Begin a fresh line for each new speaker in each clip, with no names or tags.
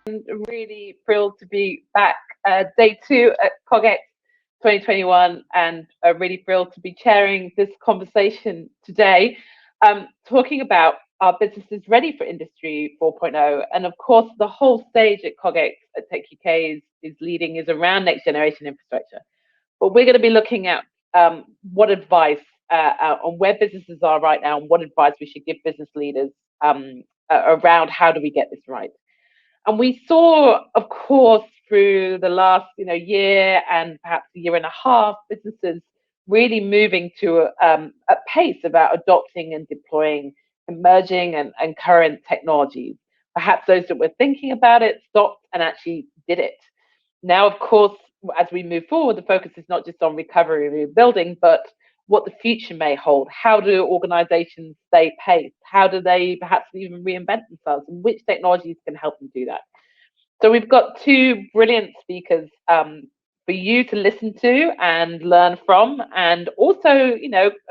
Really thrilled to be back. Day two at CogX 2021, and really thrilled to be chairing this conversation today, talking about our businesses ready for Industry 4.0. And of course, the whole stage at CogX at Tech UK is leading is around next generation infrastructure. But we're going to be looking at what advice on where businesses are right now and what advice we should give business leaders around how do we get this right. And we saw, of course, through the last year and perhaps a year and a half, businesses really moving to a pace about adopting and deploying emerging and current technologies. Perhaps those that were thinking about it stopped and actually did it. Now, of course, as we move forward, the focus is not just on recovery and rebuilding, but what the future may hold. How do organizations stay paced? How do they perhaps even reinvent themselves? And which technologies can help them do that? So we've got two brilliant speakers for you to listen to and learn from, and also,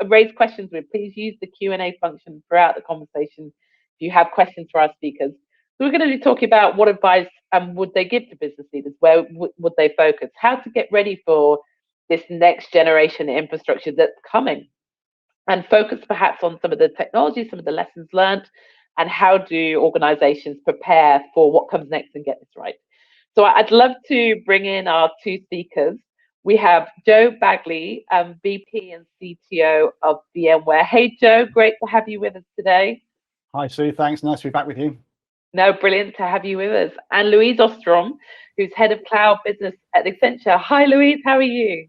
raise questions with. Please use the Q&A function throughout the conversation if you have questions for our speakers. So we're going to be talking about what advice would they give to business leaders? Where would they focus? How to get ready for this next generation infrastructure that's coming, and focus perhaps on some of the technology, some of the lessons learned, and how do organizations prepare for what comes next and get this right. So I'd love to bring in our two speakers. We have Joe Bagley, VP and CTO of VMware. Hey, Joe, great to have you with us today.
Hi, Sue. Thanks. Nice to be back with you.
No, brilliant to have you with us. And Louise Ostrom, who's head of cloud business at Accenture. Hi, Louise. How are you?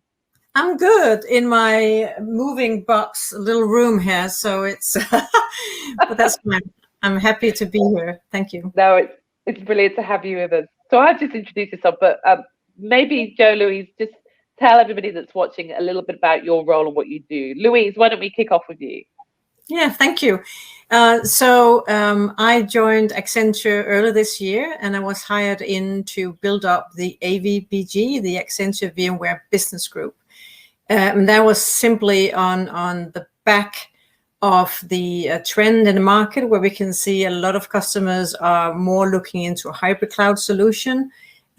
I'm good in my moving box little room here, so it's but that's fine. I'm happy to be here. Thank you.
No, it's brilliant to have you with us. So I've just introduced yourself, but maybe Joe, Louise, just tell everybody that's watching a little bit about your role and what you do. Louise, why don't we kick off with you?
Yeah, thank you. So I joined Accenture earlier this year, and I was hired in to build up the AVBG, the Accenture VMware Business Group. And that was simply on the back of the trend in the market, where we can see a lot of customers are more looking into a hybrid cloud solution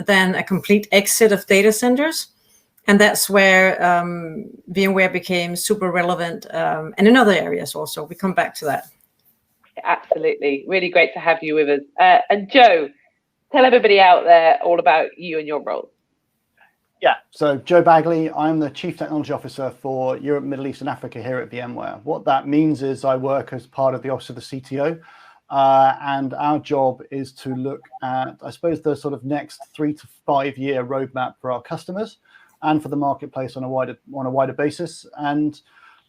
than a complete exit of data centers. And that's where VMware became super relevant, and in other areas also. We come back to that.
Absolutely. Really great to have you with us. And Joe, tell everybody out there all about you and your role.
Yeah, so Joe Bagley, I'm the Chief Technology Officer for Europe, Middle East and Africa here at VMware. What that means is I work as part of the Office of the CTO, and our job is to look at, I suppose, the sort of next 3 to 5 year roadmap for our customers and for the marketplace on a wider basis. And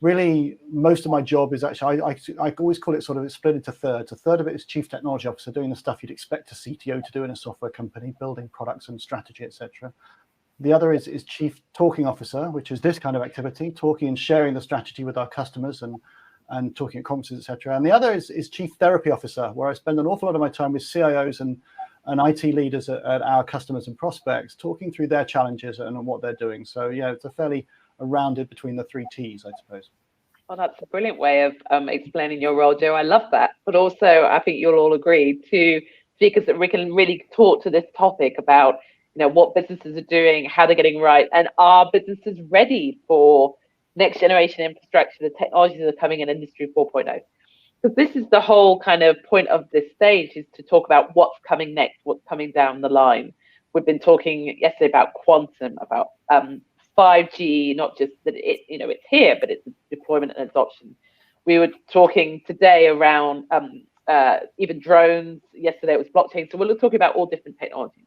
really, most of my job is actually, I always call it sort of split into thirds. A third of it is Chief Technology Officer, doing the stuff you'd expect a CTO to do in a software company, building products and strategy, etc. The other is Chief Talking Officer, which is this kind of activity, talking and sharing the strategy with our customers and talking at conferences, etc. And the other is Chief Therapy Officer, where I spend an awful lot of my time with CIOs and IT leaders at our customers and prospects, talking through their challenges and what they're doing. So yeah, it's a fairly rounded between the 3 T's, I suppose.
Well, that's a brilliant way of explaining your role, Joe. I love that. But also, I think you'll all agree, two speakers that we can really talk to this topic about what businesses are doing, how they're getting right, and are businesses ready for next generation infrastructure, the technologies that are coming in Industry 4.0. Because this is the whole kind of point of this stage, is to talk about what's coming next, what's coming down the line. We've been talking yesterday about quantum, about 5G, not just that it's here, but it's deployment and adoption. We were talking today around even drones. Yesterday it was blockchain. So we're talking about all different technologies.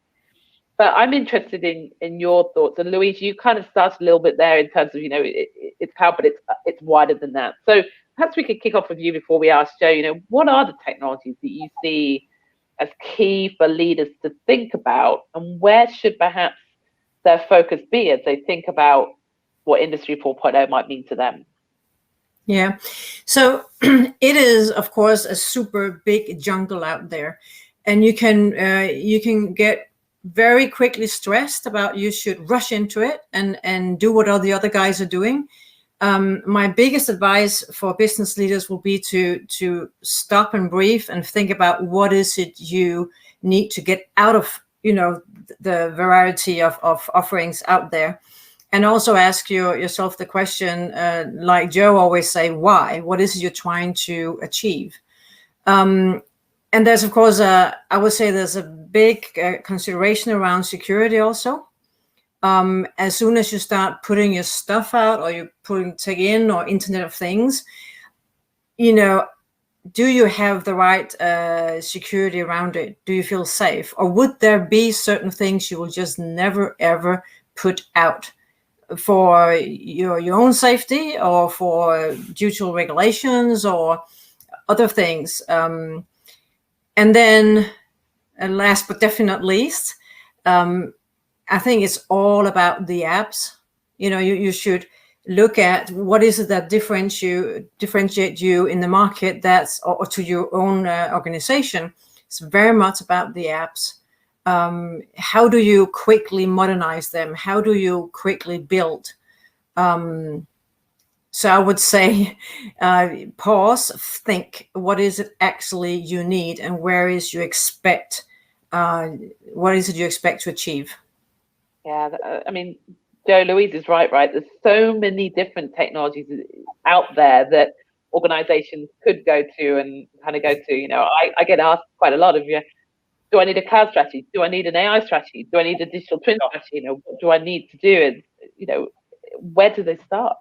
But I'm interested in your thoughts. And Louise, you kind of started a little bit there in terms of, it's cloud, but it's wider than that. So perhaps we could kick off with you before we ask Joe, what are the technologies that you see as key for leaders to think about, and where should perhaps their focus be as they think about what Industry 4.0 might mean to them?
Yeah, so it is, of course, a super big jungle out there, and you can get very quickly stressed about you should rush into it and do what all the other guys are doing. My biggest advice for business leaders will be to stop and breathe and think about what is it you need to get out of, the variety of offerings out there. And also ask yourself the question, like Joe always say, why? What is it you're trying to achieve? And there's, of course, I would say there's a big consideration around security also. As soon as you start putting your stuff out, or you're putting tech in, or Internet of Things, do you have the right security around it? Do you feel safe? Or would there be certain things you will just never, ever put out for your own safety, or for due to regulations or other things? And then, last but definitely not least, I think it's all about the apps. You should look at what is it that differentiate you in the market, or to your own organization. It's very much about the apps. How do you quickly modernize them? How do you quickly build? So I would say, pause, think, what is it actually you need, and where is you expect, what is it you expect to achieve?
Yeah, I mean, Joe, Louise is right. There's so many different technologies out there that organizations could go to and kind of go to. I get asked quite a lot of, do I need a cloud strategy? Do I need an AI strategy? Do I need a digital twin strategy? What do I need to do? And, where do they start?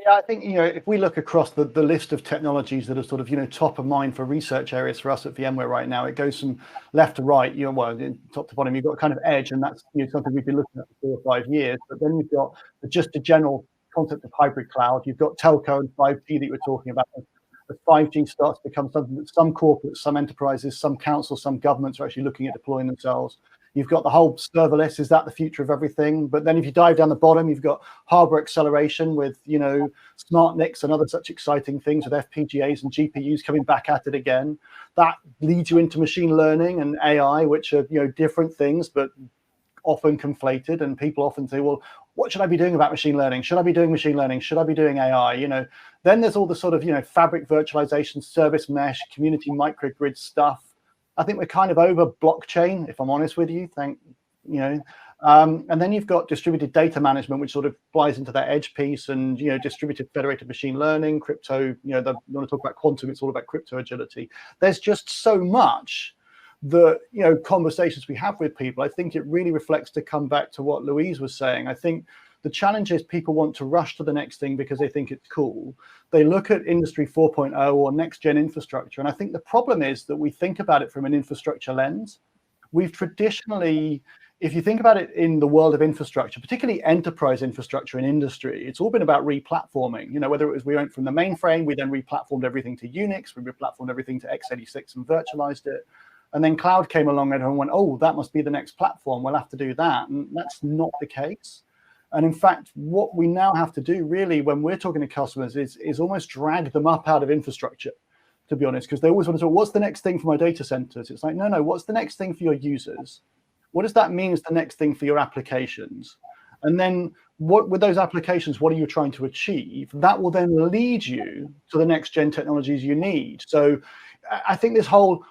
Yeah, I think, if we look across the list of technologies that are sort of, top of mind for research areas for us at VMware right now, it goes from left to right, top to bottom. You've got kind of edge, and that's something we've been looking at for 4 or 5 years. But then you've got just a general concept of hybrid cloud. You've got telco and 5G that you were talking about. As 5G starts to become something that some corporates, some enterprises, some councils, some governments are actually looking at deploying themselves. You've got the whole serverless. Is that the future of everything? But then if you dive down the bottom, you've got hardware acceleration with, smart NICs and other such exciting things with FPGAs and GPUs coming back at it again. That leads you into machine learning and AI, which are, different things, but often conflated. And people often say, well, what should I be doing about machine learning? Should I be doing machine learning? Should I be doing AI? Then there's all the sort of, fabric virtualization, service mesh, community microgrid stuff. I think we're kind of over blockchain, if I'm honest with you. And then you've got distributed data management, which sort of flies into that edge piece, and distributed federated machine learning, crypto. You want to talk about quantum, it's all about crypto agility. There's just so much that conversations we have with people. I think it really reflects, to come back to what Louise was saying. I think the challenge is people want to rush to the next thing because they think it's cool. They look at Industry 4.0 or next-gen infrastructure. And I think the problem is that we think about it from an infrastructure lens. We've traditionally, if you think about it in the world of infrastructure, particularly enterprise infrastructure in industry, it's all been about re-platforming. Whether it was we went from the mainframe, we then re-platformed everything to Unix, we re-platformed everything to x86 and virtualized it. And then cloud came along and everyone went, oh, that must be the next platform. We'll have to do that. And that's not the case. And in fact, what we now have to do really when we're talking to customers is almost drag them up out of infrastructure, to be honest, because they always want to talk, what's the next thing for my data centers? It's like, no, what's the next thing for your users? What does that mean is the next thing for your applications? And then what with those applications, what are you trying to achieve? That will then lead you to the next gen technologies you need. So I think this whole,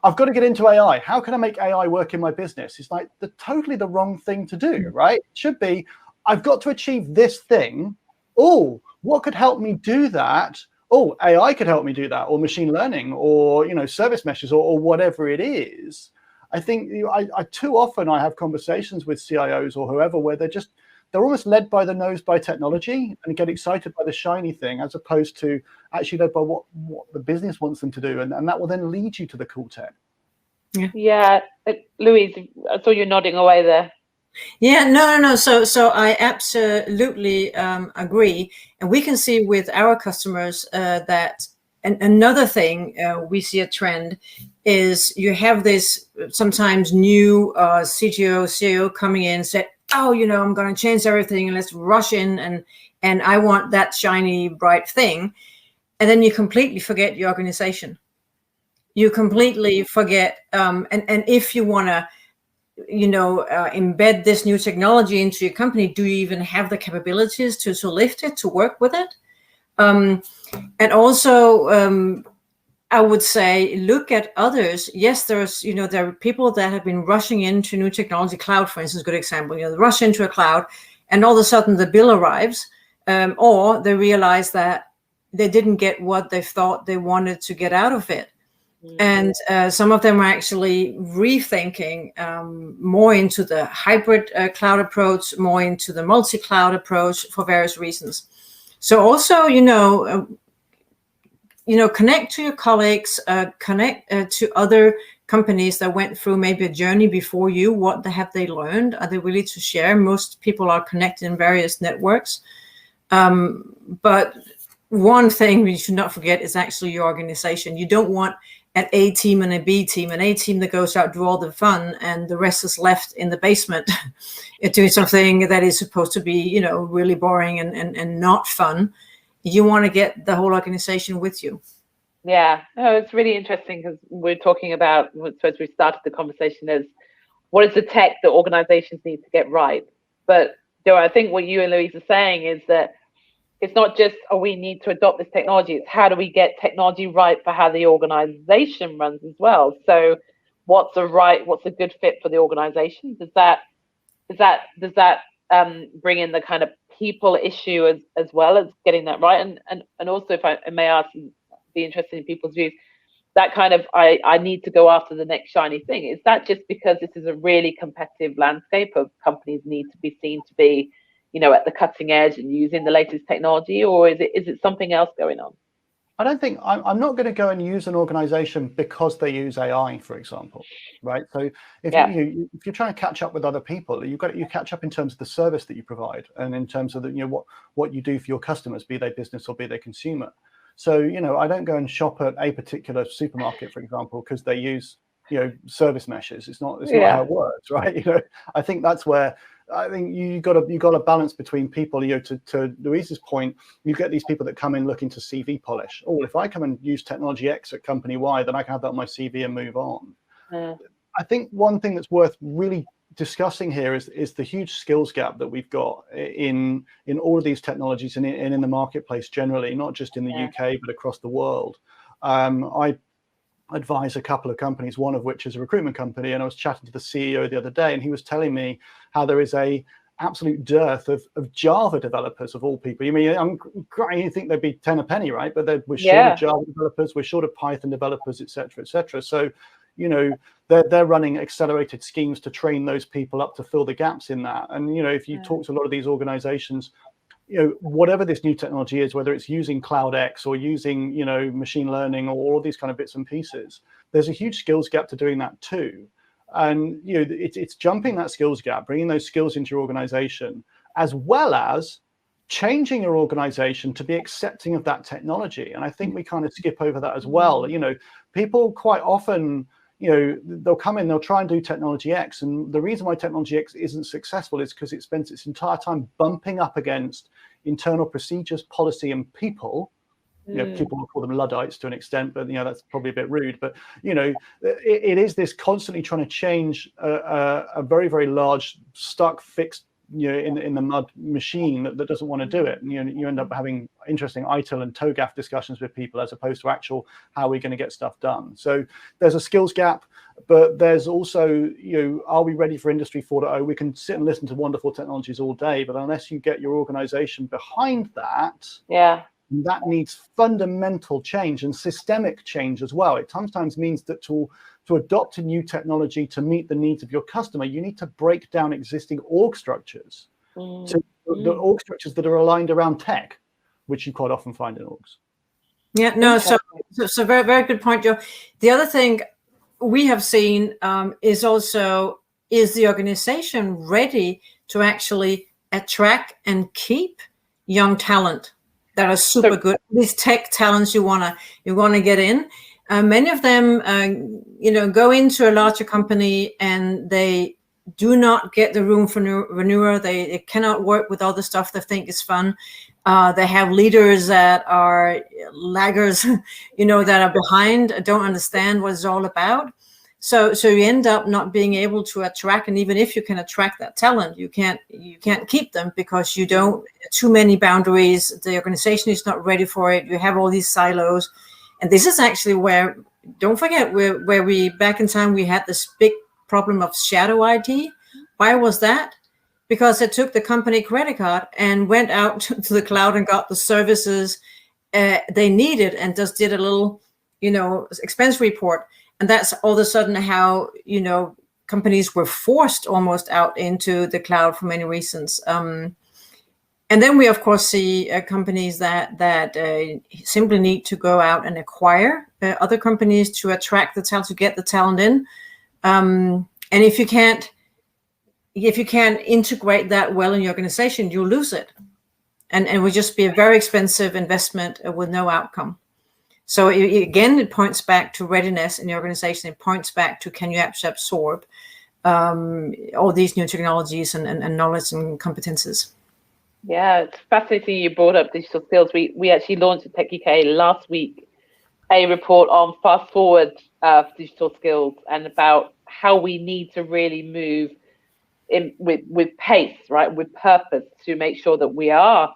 I've got to get into AI. How can I make AI work in my business? It's like totally the wrong thing to do, right? It should be, I've got to achieve this thing. What could help me do that? AI could help me do that, or machine learning, or service meshes, or whatever it is. I think I too often I have conversations with CIOs or whoever where they're almost led by the nose by technology and get excited by the shiny thing, as opposed to actually led by what the business wants them to do, and that will then lead you to the cool tech.
Yeah, Louise, I saw you nodding away there.
Yeah, no. So I absolutely agree, and we can see with our customers that. And another thing we see a trend is you have this sometimes new CTO, CEO coming in and say, I'm going to change everything and let's rush in and I want that shiny, bright thing. And then you completely forget your organization. You completely forget. And if you want to embed this new technology into your company? Do you even have the capabilities to lift it, to work with it? And also, I would say, look at others. Yes, there are people that have been rushing into new technology. Cloud, for instance, is a good example. They rush into a cloud, and all of a sudden the bill arrives, or they realize that they didn't get what they thought they wanted to get out of it. And some of them are actually rethinking more into the hybrid cloud approach, more into the multi-cloud approach for various reasons. So also, connect to your colleagues, connect to other companies that went through maybe a journey before you. What have they learned? Are they willing to share? Most people are connected in various networks. But one thing we should not forget is actually your organization. You don't want an A team and a B team, an A team that goes out, do all the fun, and the rest is left in the basement doing something that is supposed to be, really boring and not fun. You want to get the whole organization with you.
Yeah, no, it's really interesting because we're talking about, I suppose we started the conversation as, what is the tech that organizations need to get right? But Joe, I think what you and Louise are saying is that it's not just, we need to adopt this technology. It's how do we get technology right for how the organization runs as well. So what's a good fit for the organization? Does that bring in the kind of people issue as well as getting that right? And also, if I may ask, be interested in people's views, that kind of, I need to go after the next shiny thing. Is that just because this is a really competitive landscape of companies need to be seen to be, at the cutting edge and using the latest technology, or is it something else going on?
I don't think I'm not going to go and use an organization because they use AI, for example, right? So if you're trying to catch up with other people, you catch up in terms of the service that you provide and in terms of what you do for your customers, be they business or be they consumer. So I don't go and shop at a particular supermarket, for example, because they use service meshes. It's not how it works, right? I think that's where I think you got a balance between people. To Louise's point, you get these people that come in looking to CV polish. Oh, if I come and use technology X at company Y, then I can have that on my CV and move on. I think one thing that's worth really discussing here is the huge skills gap that we've got in all of these technologies and in the marketplace generally, not just in the UK but across the world. I advise a couple of companies, one of which is a recruitment company, and I was chatting to the CEO the other day, and he was telling me how there is a absolute dearth of Java developers, of all people. You think there'd be 10 a penny, right? But we're short of Java developers, we're short of Python developers, etc., etc. So they're running accelerated schemes to train those people up to fill the gaps in that. And if you talk to a lot of these organizations, whatever this new technology is, whether it's using CloudX or using, machine learning or all these kind of bits and pieces, there's a huge skills gap to doing that too. And, it's jumping that skills gap, bringing those skills into your organization, as well as changing your organization to be accepting of that technology. And I think we kind of skip over that as well. People quite often, they'll come in, they'll try and do technology X. And the reason why technology X isn't successful is because it spends its entire time bumping up against internal procedures, policy, and people. People will call them Luddites to an extent, but that's probably a bit rude. But it is this constantly trying to change a very, very large, stuck, fixed, in the mud machine that doesn't want to do it. And you end up having interesting ITIL and TOGAF discussions with people as opposed to actual how we're going to get stuff done. So there's a skills gap, but there's also, are we ready for Industry 4.0? We can sit and listen to wonderful technologies all day, but unless you get your organization behind that, that needs fundamental change and systemic change as well. It sometimes means that to adopt a new technology to meet the needs of your customer, you need to break down existing org structures. So the org structures that are aligned around tech, which you quite often find in orgs.
Yeah, no, so very, very good point, Joe. The other thing we have seen is the organization ready to actually attract and keep young talent that are super good? These tech talents you wanna get in. Many of them, go into a larger company and they do not get the room for renewal. They cannot work with all the stuff they think is fun. They have leaders that are laggers, that are behind, don't understand what it's all about. So you end up not being able to attract, and even if you can attract that talent, you can't keep them because you don't, too many boundaries, the organization is not ready for it, you have all these silos. And this is actually where, don't forget, where we, back in time, we had this big problem of shadow IT. Why was that? Because it took the company credit card and went out to the cloud and got the services they needed and just did a little, expense report. And that's all of a sudden how, companies were forced almost out into the cloud for many reasons. And then we, of course, see companies that simply need to go out and acquire other companies to attract the talent, to get the talent in. And if you can't integrate that well in your organization, you lose it. And it would just be a very expensive investment with no outcome. So it points back to readiness in the organization. It points back to, can you actually absorb all these new technologies and knowledge and competences?
Yeah, it's fascinating you brought up digital skills. We actually launched at Tech UK last week a report on fast forward digital skills and about how we need to really move in with pace, right, with purpose, to make sure that we are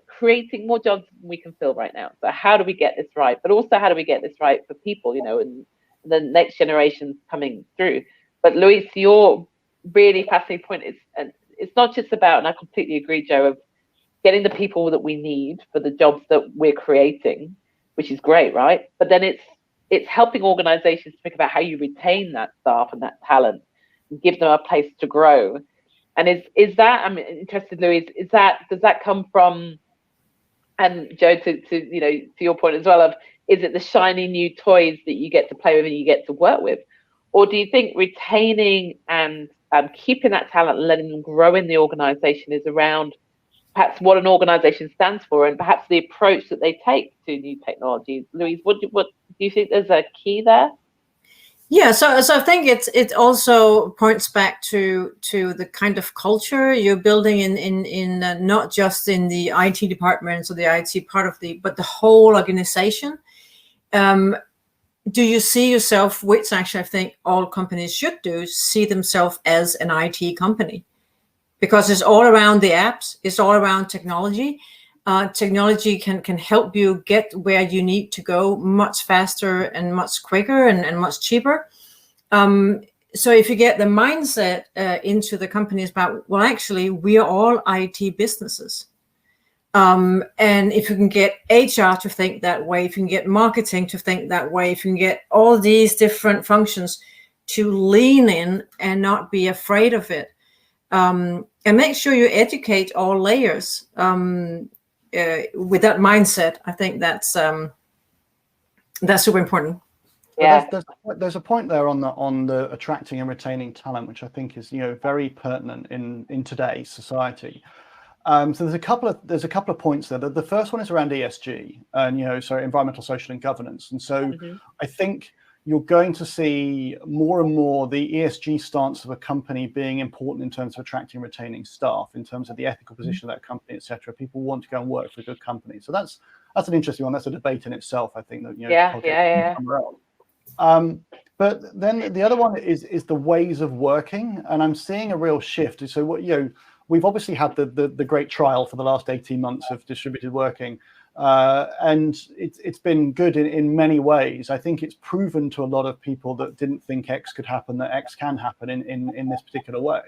creating more jobs than we can fill right now. So how do we get this right? But also, how do we get this right for people, and the next generations coming through? But Louise, your really fascinating point is, and it's not just about, and I completely agree, Joe, of getting the people that we need for the jobs that we're creating, which is great, right? But then it's helping organizations think about how you retain that staff and that talent and give them a place to grow. And is that, I'm interested, Louise, does that come from, and Joe, to your point as well, of, is it the shiny new toys that you get to play with and you get to work with? Or do you think retaining and keeping that talent and letting them grow in the organization is around perhaps what an organization stands for and perhaps the approach that they take to new technologies? Louise, what do you think there's a key there?
Yeah, so I think it also points back to the kind of culture you're building in not just in the IT departments or the IT part of but the whole organization. Do you see yourself, which actually I think all companies should do, see themselves as an IT company? Because it's all around the apps, it's all around technology. Technology can help you get where you need to go much faster and much quicker and much cheaper. So if you get the mindset into the companies about, well, actually, we are all IT businesses. And if you can get HR to think that way, if you can get marketing to think that way, if you can get all these different functions to lean in and not be afraid of it, and make sure you educate all layers with that mindset, I think that's super important.
Yeah,
there's a point there on the attracting and retaining talent, which I think is very pertinent in today's society. So there's a couple of points there. The first one is around ESG and so environmental, social, and governance. And so I think you're going to see more and more the ESG stance of a company being important in terms of attracting and retaining staff, in terms of the ethical position of that company, etc. People want to go and work for a good company. So that's an interesting one. That's a debate in itself, I think, that
yeah.
But then the other one is the ways of working, and I'm seeing a real shift. So what we've obviously had the great trial for the last 18 months of distributed working. And it's been good in many ways. I think it's proven to a lot of people that didn't think X could happen, that X can happen in this particular way.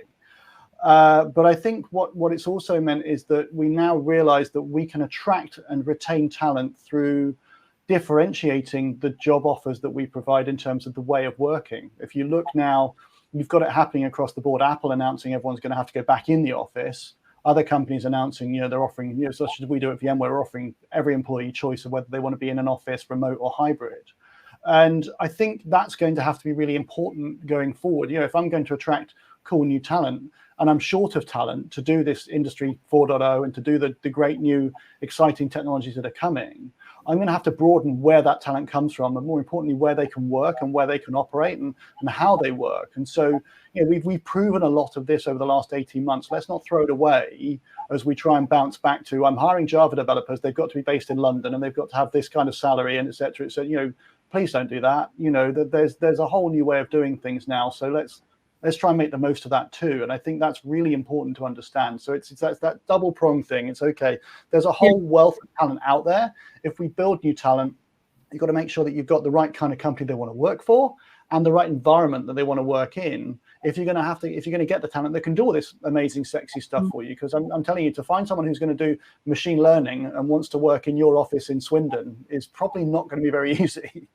But I think what it's also meant is that we now realize that we can attract and retain talent through differentiating the job offers that we provide in terms of the way of working. If you look now, you've got it happening across the board. Apple announcing everyone's going to have to go back in the office. Other companies announcing, they're offering, such as we do at VMware, we're offering every employee choice of whether they want to be in an office, remote or hybrid. And I think that's going to have to be really important going forward. If I'm going to attract cool new talent and I'm short of talent to do this Industry 4.0 and to do the great new exciting technologies that are coming, I'm going to have to broaden where that talent comes from, and more importantly, where they can work and where they can operate and how they work. And so, we've proven a lot of this over the last 18 months. Let's not throw it away as we try and bounce back to, I'm hiring Java developers. They've got to be based in London and they've got to have this kind of salary and et cetera. So, please don't do that. You know, that there's a whole new way of doing things now. So let's try and make the most of that too. And I think that's really important to understand. So it's that double prong thing. It's okay. There's a whole wealth of talent out there. If we build new talent, you've got to make sure that you've got the right kind of company they want to work for and the right environment that they want to work in. If you're going to get the talent that can do all this amazing, sexy stuff for you, because I'm telling you, to find someone who's going to do machine learning and wants to work in your office in Swindon is probably not going to be very easy.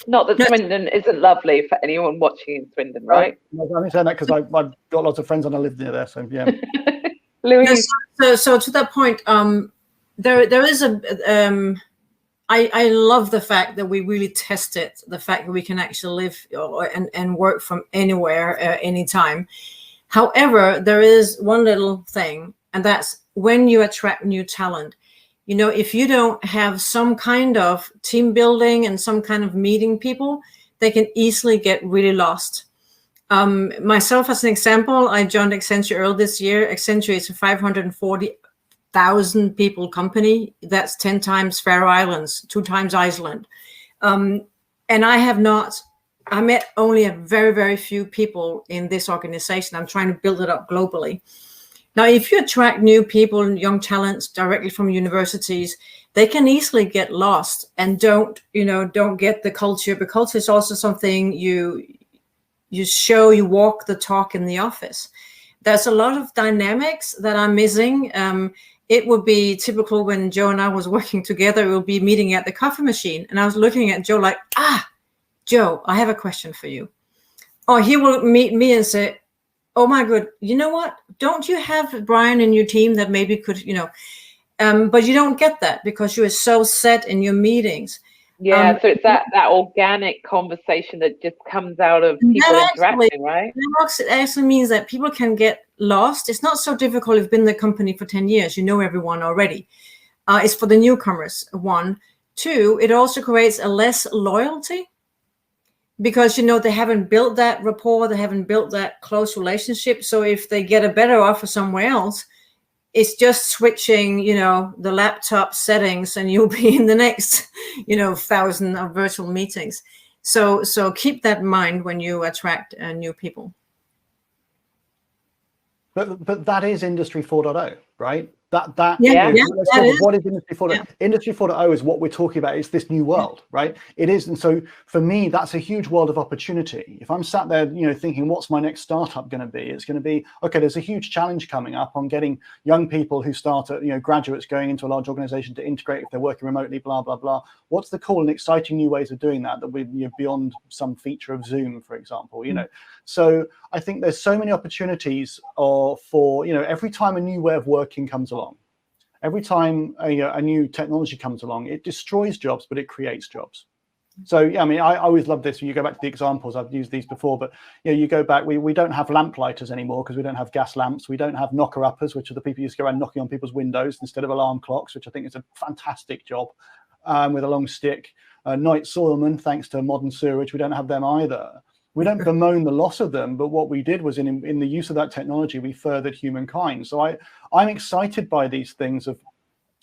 Not that Swindon isn't lovely for anyone watching in Swindon, right?
I'm only saying that because I've got lots of friends and I live near there. So yeah.
Louise?
So to that point, there is a. I love the fact that we really tested the fact that we can actually live and work from anywhere, anytime. However, there is one little thing, and that's when you attract new talent. You know, if you don't have some kind of team building and some kind of meeting people, they can easily get really lost. Myself, as an example, I joined Accenture earlier this year. Accenture is a 540,000 people company. That's 10 times Faroe Islands, 2 times Iceland. And I met only a very, very few people in this organization. I'm trying to build it up globally. Now, if you attract new people and young talents directly from universities, they can easily get lost and don't get the culture. But culture is also something you walk the talk in the office. There's a lot of dynamics that I'm missing. It would be typical when Joe and I was working together, we'll be meeting at the coffee machine. And I was looking at Joe like, Joe, I have a question for you. Or he will meet me and say, oh my good, you know what? Don't you have Brian in your team that maybe could, but you don't get that because you are so set in your meetings.
Yeah, so it's that organic conversation that just comes out of people interacting, right?
It actually means that people can get lost. It's not so difficult if you've been in the company for 10 years. You know everyone already. It's for the newcomers, 1. 2, it also creates a less loyalty because, they haven't built that rapport. They haven't built that close relationship. So if they get a better offer somewhere else, it's just switching, the laptop settings and you'll be in the next, 1,000 of virtual meetings. So keep that in mind when you attract new people.
But that is Industry 4.0, right? What is Industry 4.0? Yeah. Industry 4.0 is what we're talking about. It's this new world, right? It is. And so for me, that's a huge world of opportunity. If I'm sat there, thinking, what's my next startup going to be? It's going to be, okay, there's a huge challenge coming up on getting young people who start at, graduates going into a large organization to integrate if they're working remotely, blah, blah, blah. What's the cool and exciting new ways of doing that we're beyond some feature of Zoom, for example, So I think there's so many opportunities for, every time a new way of working comes along, every time a new technology comes along, it destroys jobs, but it creates jobs. So, yeah, I mean, I always love this. You go back to the examples, I've used these before, but, you go back, we don't have lamplighters anymore because we don't have gas lamps. We don't have knocker-uppers, which are the people who used to go around knocking on people's windows instead of alarm clocks, which I think is a fantastic job with a long stick. Night soilmen, thanks to modern sewerage, we don't have them either. We don't bemoan the loss of them, but what we did was in the use of that technology, we furthered humankind. So I'm excited by these things of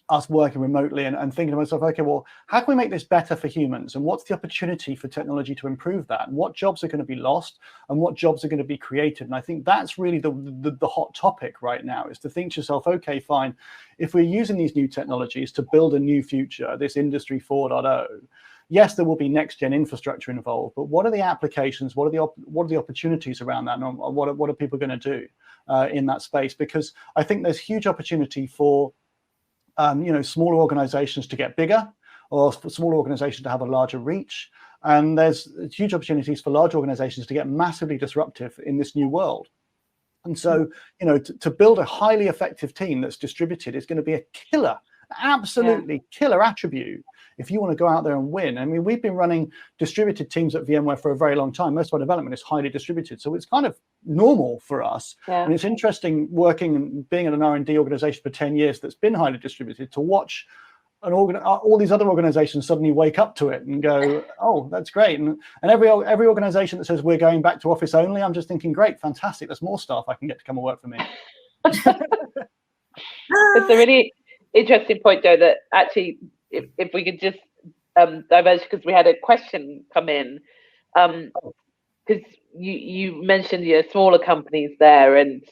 us working remotely and thinking to myself, okay, well, how can we make this better for humans? And what's the opportunity for technology to improve that? And what jobs are going to be lost and what jobs are going to be created? And I think that's really the hot topic right now, is to think to yourself, okay, fine, if we're using these new technologies to build a new future, this Industry 4.0, yes, there will be next-gen infrastructure involved, but what are the applications? What are the opportunities around that? And what are people going to do in that space? Because I think there's huge opportunity for smaller organizations to get bigger, or for smaller organizations to have a larger reach. And there's huge opportunities for large organizations to get massively disruptive in this new world. And so, to build a highly effective team that's distributed is going to be a killer, absolutely killer attribute if you want to go out there and win. I mean, we've been running distributed teams at VMware for a very long time. Most of our development is highly distributed, so it's kind of normal for us. And it's interesting working and being in an R&D organization for 10 years that's been highly distributed to watch all these other organizations suddenly wake up to it and go, oh, that's great. And every organization that says we're going back to office only, I'm just thinking, great, fantastic. There's more staff I can get to come and work for me.
It's a really interesting point, Joe, that actually, if we could just diverge because we had a question come in, because you mentioned your smaller companies there, and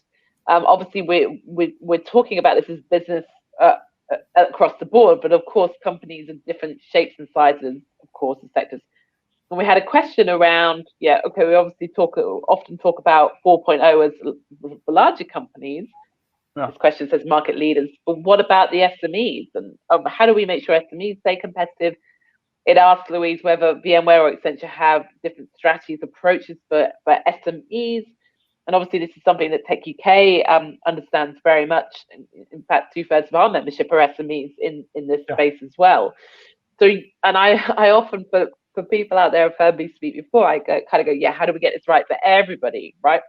obviously we're talking about this as business across the board, but of course companies of different shapes and sizes, of course, and sectors. And we had a question around, yeah, okay, we obviously often talk about 4.0 as the larger companies. Yeah. This question says market leaders, but what about the SMEs? And how do we make sure SMEs stay competitive? It asks Louise whether VMware or Accenture have different strategies, approaches for SMEs. And obviously this is something that Tech UK understands very much. In fact, 2/3 of our membership are SMEs in this space as well. So, and I often, for people out there who've heard me speak before, I kind of go, yeah, how do we get this right for everybody, right?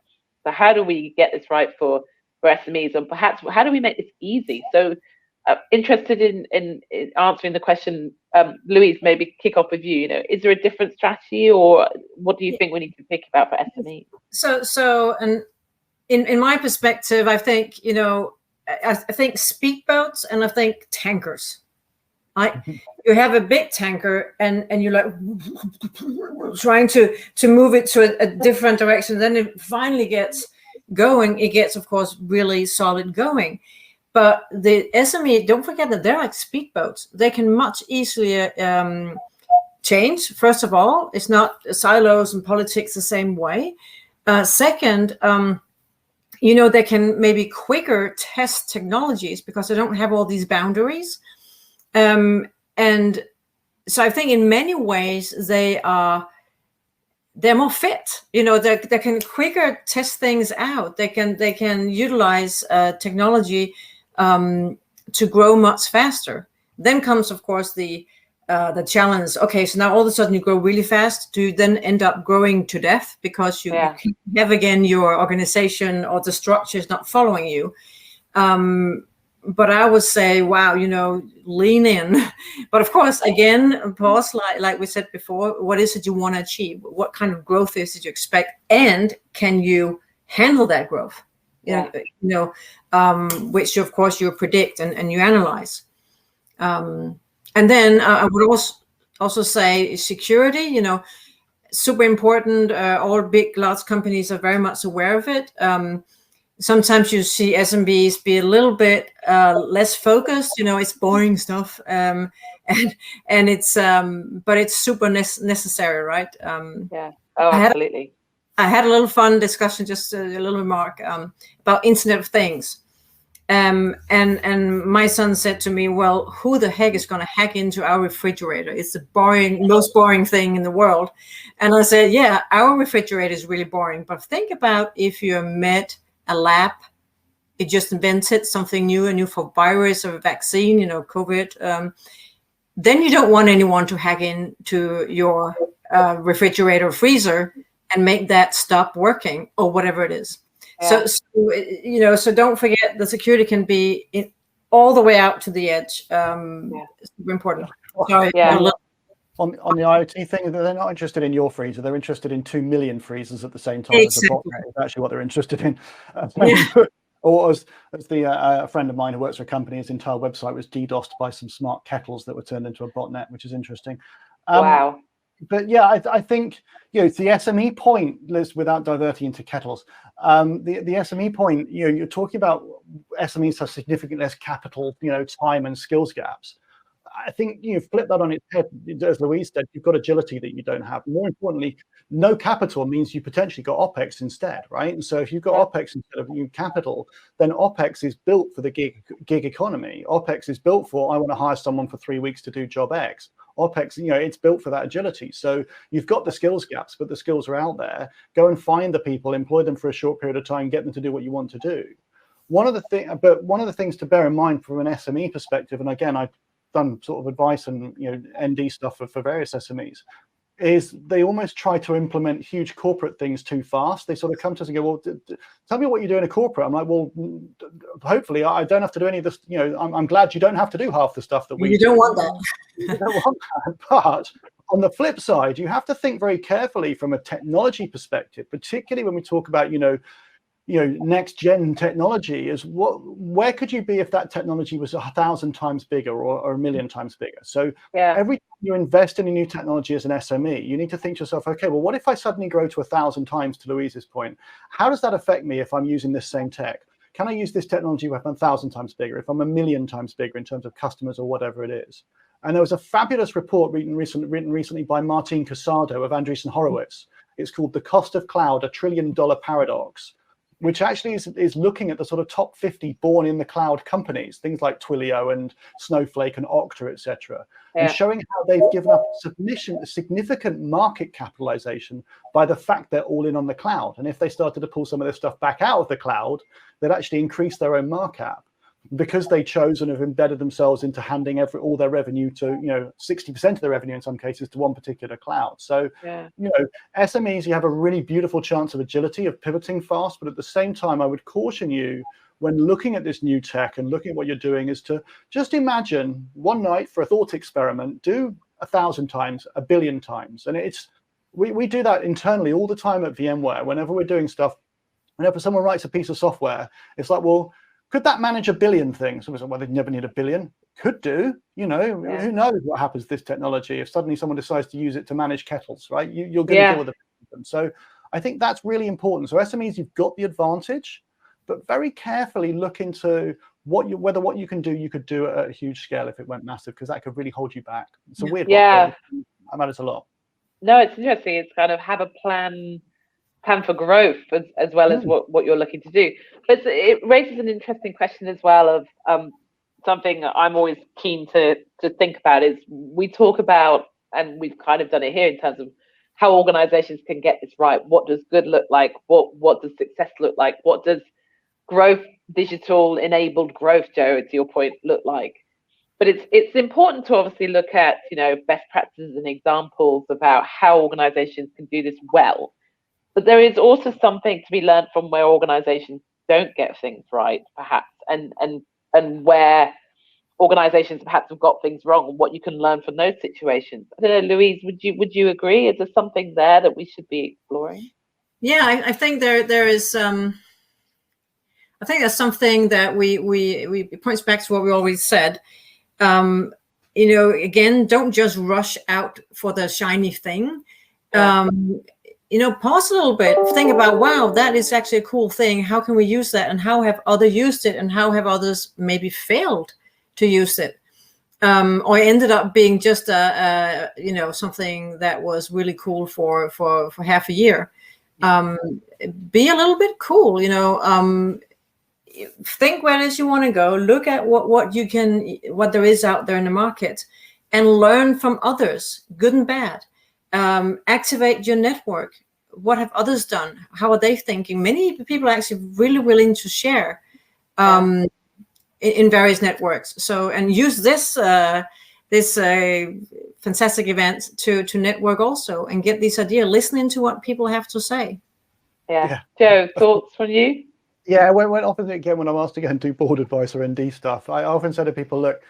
So how do we get this right for SMEs, and perhaps how do we make this easy? So interested in answering the question, Louise, maybe kick off with you. You know, is there a different strategy, or what do you think we need to think about for SMEs?
So, and in my perspective, I think, you know, I think speedboats and I think tankers. You have a big tanker and you're like trying to move it to a different direction. Then it finally gets going. It gets, of course, really solid going. But the SME, don't forget that they're like speedboats. They can much easier change. First of all, it's not silos and politics the same way. Second, you know, they can maybe quicker test technologies because they don't have all these boundaries. And so I think in many ways they're more fit. You know, they can quicker test things out. They can utilize technology to grow much faster. Then comes, of course, the challenge. Okay, so now all of a sudden you grow really fast. Do you then end up growing to death because you have again your organization or the structure is not following you? But I would say, wow, you know, lean in. But of course, again, pause, like we said before, what is it you want to achieve? What kind of growth is it you expect? And can you handle that growth? You know, which of course you predict and you analyze. And then I would also say security, you know, super important. All big, large companies are very much aware of it. Sometimes you see SMBs be a little bit less focused. You know, it's boring stuff, and it's but it's super necessary, right?
Absolutely.
I had a little fun discussion, just a little remark about Internet of Things, and my son said to me, "Well, who the heck is going to hack into our refrigerator? It's the most boring thing in the world." And I said, "Yeah, our refrigerator is really boring, but think about if you met a lab, it just invented something new, a new for virus or a vaccine, you know, COVID. Then you don't want anyone to hack into your refrigerator or freezer and make that stop working or whatever it is." So you know, so don't forget the security can be all the way out to the edge. It's super important. Sorry.
On the IoT thing, they're not interested in your freezer. They're interested in 2 million freezers at the same time.
Exactly.
As a botnet is actually what they're interested in. Or as a friend of mine who works for a company, his entire website was DDoSed by some smart kettles that were turned into a botnet, which is interesting.
Wow.
But yeah, I think, you know, it's the SME point, Liz, without diverting into kettles. The SME point, you know, you're talking about SMEs have significantly less capital, you know, time and skills gaps. I think you flip that on its head, as Louise said, you've got agility that you don't have. More importantly, no capital means you potentially got OPEX instead, right? And so if you've got OPEX instead of capital, then OPEX is built for the gig economy. OPEX is built for, I want to hire someone for 3 weeks to do job X. OPEX, you know, it's built for that agility. So you've got the skills gaps, but the skills are out there. Go and find the people, employ them for a short period of time, get them to do what you want to do. One of the things to bear in mind from an SME perspective, and again, I've done sort of advice and, you know, ND stuff for various SMEs, is they almost try to implement huge corporate things too fast. They sort of come to us and go, well, tell me what you do in a corporate. I'm like, well, hopefully I don't have to do any of this. You know, I'm glad you don't have to do half the stuff that we do.
You don't want that.
You don't want that. But on the flip side, you have to think very carefully from a technology perspective, particularly when we talk about, you know, next gen technology is where could you be if that technology was 1,000 times bigger or 1,000,000 times bigger? So every time you invest in a new technology as an SME, you need to think to yourself, okay, well, what if I suddenly grow to 1,000 times, to Louise's point? How does that affect me if I'm using this same tech? Can I use this technology if I'm 1,000 times bigger, if I'm 1,000,000 times bigger in terms of customers or whatever it is? And there was a fabulous report written recently by Martin Casado of Andreessen Horowitz. It's called The Cost of Cloud, a $1 trillion Paradox, which actually is looking at the sort of top 50 born in the cloud companies, things like Twilio and Snowflake and Okta, etc., and showing how they've given up significant market capitalization by the fact they're all in on the cloud. And if they started to pull some of this stuff back out of the cloud, they'd actually increase their own market cap, because they chose and have embedded themselves into handing all their revenue to, 60% of their revenue in some cases to one particular cloud. So, SMEs, you have a really beautiful chance of agility, of pivoting fast, but at the same time, I would caution you when looking at this new tech and looking at what you're doing is to just imagine one night for a thought experiment, do 1,000 times, 1,000,000,000 times. And we do that internally all the time at VMware. Whenever we're doing stuff, whenever someone writes a piece of software, it's like, well, could that manage 1,000,000,000 things? Well, they'd never need 1,000,000,000. Could do, who knows what happens to this technology if suddenly someone decides to use it to manage kettles, right? You're going to deal with them. So I think that's really important. So SMEs, you've got the advantage, but very carefully look into whether what you can do, you could do at a huge scale if it went massive, because that could really hold you back. It's a weird one, but that matters a lot.
No, it's interesting. It's kind of have a plan for growth as well as what you're looking to do. But it raises an interesting question as well of something I'm always keen to think about is we talk about, and we've kind of done it here in terms of how organizations can get this right. What does good look like? What does success look like? What does growth, digital enabled growth, Joe, to your point, look like? But it's important to obviously look at, best practices and examples about how organizations can do this well. But there is also something to be learned from where organizations don't get things right, perhaps, and where organizations perhaps have got things wrong, and what you can learn from those situations. I don't know, Louise, would you agree? Is there something there that we should be exploring?
Yeah, I think there is. I think there's something that we points back to what we always said. Again, don't just rush out for the shiny thing. Pause a little bit, think about, wow, that is actually a cool thing. How can we use that? And how have others used it? And how have others maybe failed to use it? Or ended up being just something that was really cool for half a year. Be a little bit cool, think where it is you want to go, look at what there is out there in the market, and learn from others, good and bad. Activate your network. What have others done? How are they thinking? Many people are actually really willing to share in various networks. So, and use this fantastic event to network also and get these ideas, listening to what people have to say.
Yeah. Joe, thoughts from you?
Yeah, when I'm asked to go and do board advice or ND stuff, I often say to people, look,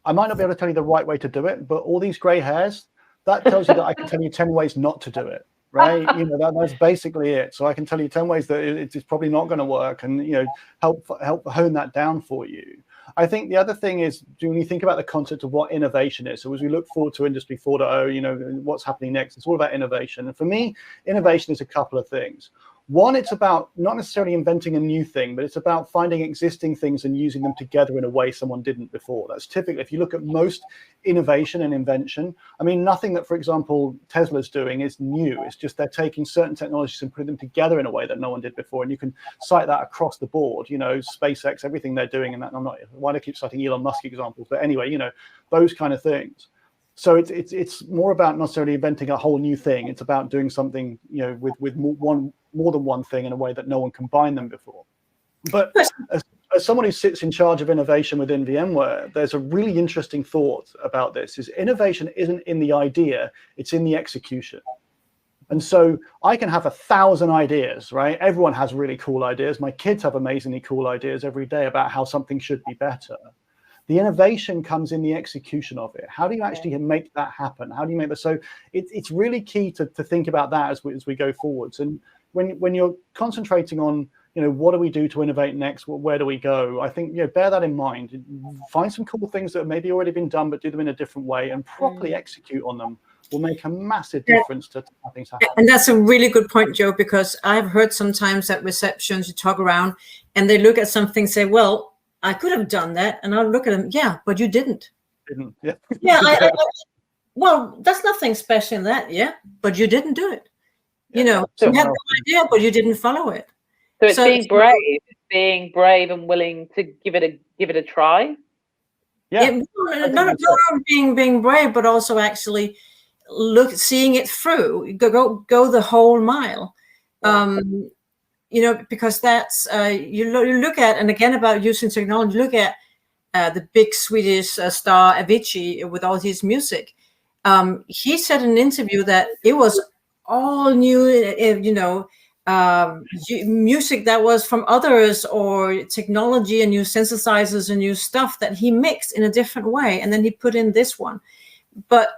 I might not be able to tell you the right way to do it, but all these gray hairs, that tells you that I can tell you 10 ways not to do it, right? That's basically it. So I can tell you 10 ways that it's probably not going to work, and help hone that down for you. I think the other thing is, when you think about the concept of what innovation is, so as we look forward to Industry 4.0, what's happening next, it's all about innovation. And for me, innovation is a couple of things. One, it's about not necessarily inventing a new thing, but it's about finding existing things and using them together in a way someone didn't before. That's typically, if you look at most innovation and invention, I mean, nothing that, for example, Tesla's doing is new. It's just they're taking certain technologies and putting them together in a way that no one did before. And you can cite that across the board, SpaceX, everything they're doing. And that, why do I keep citing Elon Musk examples? But anyway, those kind of things. So it's more about not necessarily inventing a whole new thing. It's about doing something, with more than one thing in a way that no one combined them before. But as someone who sits in charge of innovation within VMware, there's a really interesting thought about this: is innovation isn't in the idea, it's in the execution. And so I can have 1,000 ideas, right? Everyone has really cool ideas. My kids have amazingly cool ideas every day about how something should be better. The innovation comes in the execution of it. How do you actually make that happen? How do you make that? So it's really key to think about that as we go forwards. And when you're concentrating on, what do we do to innovate next? Where do we go? I think, bear that in mind. Find some cool things that have maybe already been done, but do them in a different way and properly execute on them will make a massive difference to how things happen.
And that's a really good point, Joe, because I've heard sometimes at receptions you talk around and they look at something and say, well, I could have done that. And I'll look at them, yeah, but you didn't.
Yeah.
Yeah, well, that's nothing special in that, yeah, but you didn't do it.
Yeah,
So you had no idea, but you didn't follow it.
So it's being brave and willing to give it a try.
Yeah, not being brave, but also actually seeing it through. Go the whole mile. Because that's you look at, and again about using technology. Look at the big Swedish star Avicii with all his music. He said in an interview that it was all new, music that was from others, or technology and new synthesizers and new stuff that he mixed in a different way, and then he put in this one. But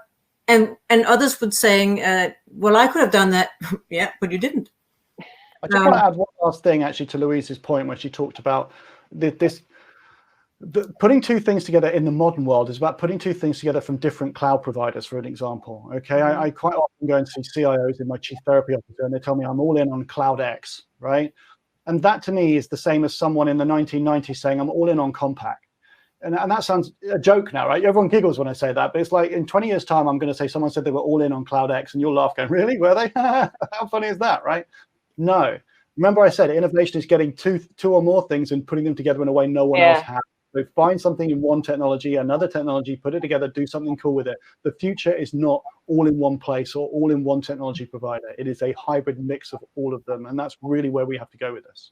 and others would saying, well, I could have done that. Yeah, but you didn't.
I just want to add one last thing actually to Louise's point when she talked about putting two things together in the modern world is about putting two things together from different cloud providers, for an example. Okay, I quite often go and see CIOs in my chief therapy officer, and they tell me I'm all in on CloudX, right? And that to me is the same as someone in the 1990s saying I'm all in on Compact. And that sounds a joke now, right? Everyone giggles when I say that, but it's like in 20 years' time, I'm going to say someone said they were all in on CloudX, and you'll laugh going, really? Were they? How funny is that, right? No. Remember I said innovation is getting two or more things and putting them together in a way no one else has. So find something in one technology, another technology, put it together, do something cool with it. The future is not all in one place or all in one technology provider. It is a hybrid mix of all of them. And that's really where we have to go with this.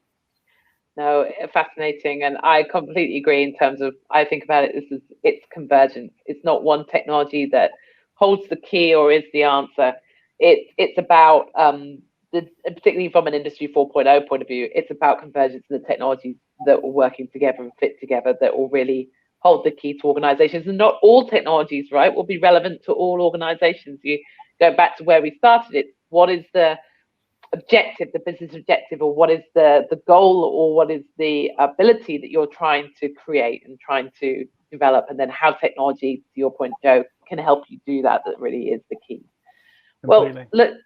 No, fascinating. And I completely agree in terms of, I think about it, it's convergence. It's not one technology that holds the key or is the answer. It's about, particularly from an Industry 4.0 point of view, it's about convergence of the technologies that are working together and fit together that will really hold the key to organizations. And not all technologies, right, will be relevant to all organizations. You go back to where we started it. What is the objective, the business objective, or what is the goal, or what is the ability that you're trying to create and trying to develop? And then how technology, to your point, Joe, can help you do that really is the key. Completely. Well, look,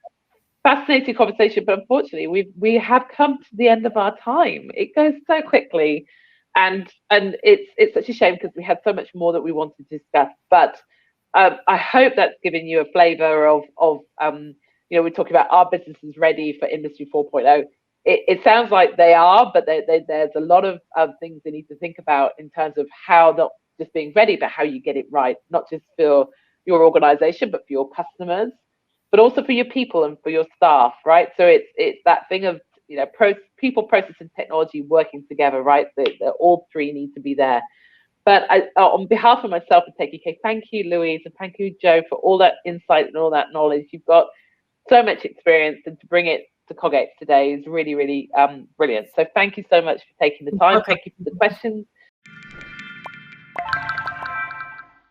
fascinating conversation, but unfortunately we have come to the end of our time. It goes so quickly, and it's such a shame because we had so much more that we wanted to discuss. But I hope that's given you a flavor of we're talking about our businesses ready for Industry 4.0. It sounds like they are, but there's a lot of things they need to think about in terms of how not just being ready, but how you get it right, not just for your organization, but for your customers, but also for your people and for your staff, right? So it's that thing of people, process, and technology working together, right? All three need to be there. But on behalf of myself and TechUK, thank you, Louise, and thank you, Joe, for all that insight and all that knowledge. You've got so much experience, and to bring it to CogX today is really, really brilliant. So thank you so much for taking the time. Thank you for the questions.